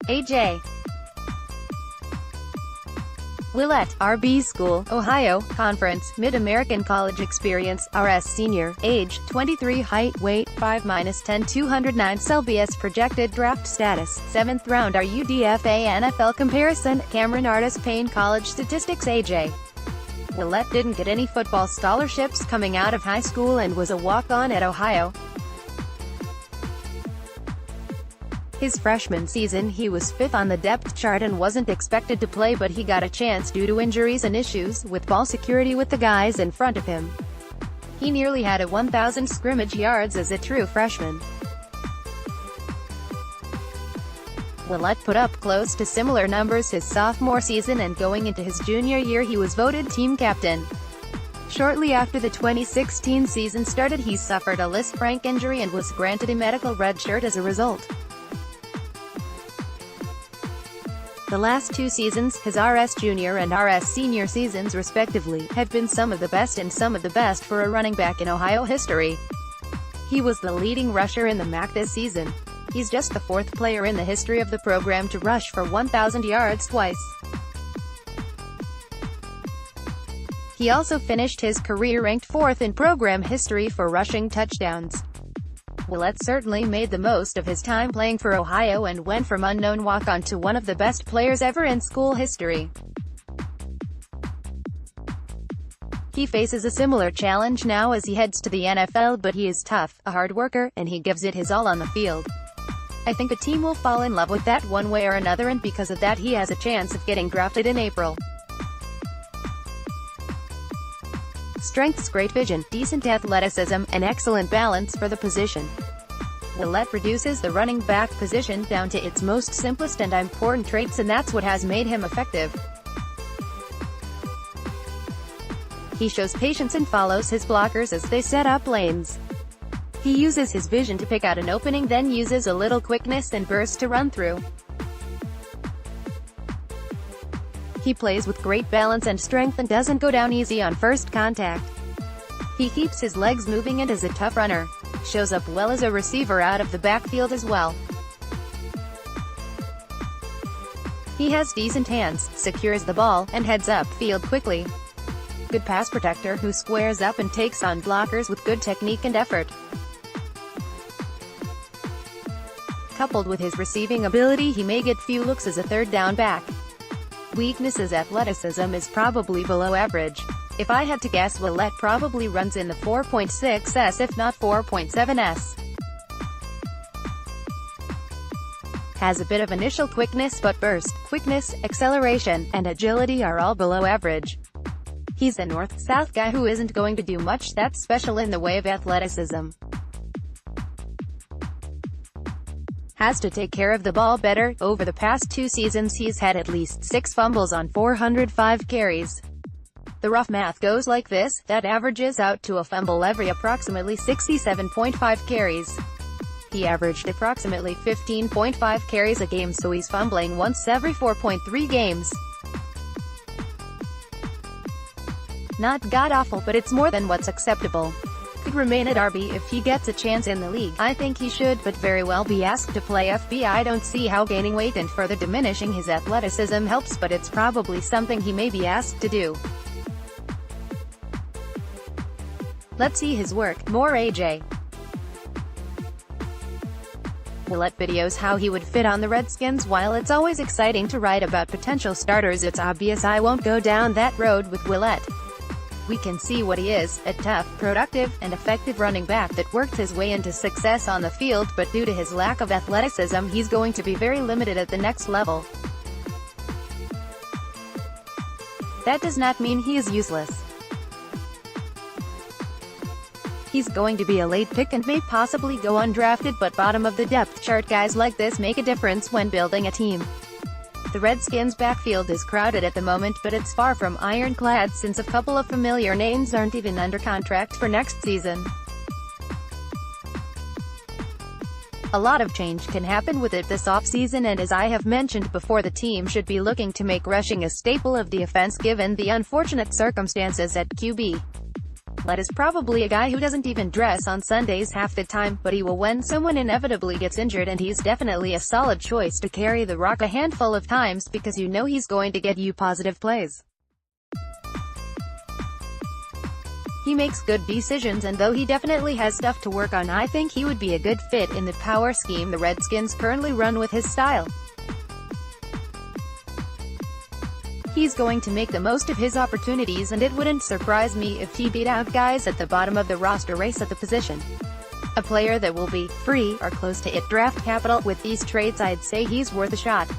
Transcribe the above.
A.J. Ouellette, RBSchool, Ohio, Conference, Mid-American College Experience, RS Senior, age, 23 height, weight, 5'10", 209 lbsProjected draft status, 7th round UDFANFL Comparison, Cameron Artis-Payne College Statistics A.J. Ouellette didn't get any football scholarships coming out of high school and was a walk-on at Ohio. His freshman season he was 5th on the depth chart and wasn't expected to play, but he got a chance due to injuries and issues with ball security with the guys in front of him. He nearly had 1,000 scrimmage yards as a true freshman. Ouellette put up close to similar numbers his sophomore season, and going into his junior year he was voted team captain. Shortly after the 2016 season started he suffered a Lisfranc injury and was granted a medical redshirt as a result. The last 2 seasons, his RS Junior and RS Senior seasons respectively, have been some of the best and some of the best for a running back in Ohio history. He was the leading rusher in the MAC this season. He's just the 4th player in the history of the program to rush for 1,000 yards twice. He also finished his career ranked 4th in program history for rushing touchdowns. Ouellette certainly made the most of his time playing for Ohio and went from unknown walk-on to one of the best players ever in school history. He faces a similar challenge now as he heads to the NFL, but he is tough, a hard worker, and he gives it his all on the field. I think the team will fall in love with that one way or another, and because of that he has a chance of getting drafted in April. Strengths: great vision, decent athleticism, and excellent balance for the position. Ouellette reduces the running back position down to its most simplest and important traits, and that's what has made him effective. He shows patience and follows his blockers as they set up lanes. He uses his vision to pick out an opening, then uses a little quickness and burst to run through. He plays with great balance and strength and doesn't go down easy on first contact. He keeps his legs moving and is a tough runner. Shows up well as a receiver out of the backfield as well. He has decent hands, secures the ball, and heads up field quickly. Good pass protector who squares up and takes on blockers with good technique and effort. Coupled with his receiving ability, he may get few looks as a third down back. Weaknesses: athleticism is probably below average. If I had to guess, Ouellette probably runs in the 4.6s if not 4.7s. Has a bit of initial quickness, but burst, quickness, acceleration, and agility are all below average. He's a north-south guy who isn't going to do much that's special in the way of athleticism. Has to take care of the ball better. Over the past 2 seasons he's had at least 6 fumbles on 405 carries. The rough math goes like this: that averages out to a fumble every approximately 67.5 carries. He averaged approximately 15.5 carries a game, so he's fumbling once every 4.3 games. Not god-awful, but it's more than what's acceptable. Could remain at RB if he gets a chance in the league. I think he should, but very well be asked to play FB. I don't see how gaining weight and further diminishing his athleticism helps, but it's probably something he may be asked to do. Let's see his work. More A.J. Ouellette videos how he would fit on the Redskins. While it's always exciting to write about potential starters, it's obvious I won't go down that road with Ouellette. We can see what he is, a tough, productive, and effective running back that worked his way into success on the field, but due to his lack of athleticism he's going to be very limited at the next level. That does not mean he is useless. He's going to be a late pick and may possibly go undrafted, but bottom of the depth chart guys like this make a difference when building a team. The Redskins' backfield is crowded at the moment, but it's far from ironclad since a couple of familiar names aren't even under contract for next season. A lot of change can happen with it this offseason, and as I have mentioned before, the team should be looking to make rushing a staple of the offense given the unfortunate circumstances at QB. Ouellette is probably a guy who doesn't even dress on Sundays half the time, but he will when someone inevitably gets injured, and he's definitely a solid choice to carry the rock a handful of times because you know he's going to get you positive plays. He makes good decisions, and though he definitely has stuff to work on, I think he would be a good fit in the power scheme the Redskins currently run with his style. He's going to make the most of his opportunities, and it wouldn't surprise me if he beat out guys at the bottom of the roster race at the position. A player that will be free or close to it draft capital. With these traits, I'd say he's worth a shot.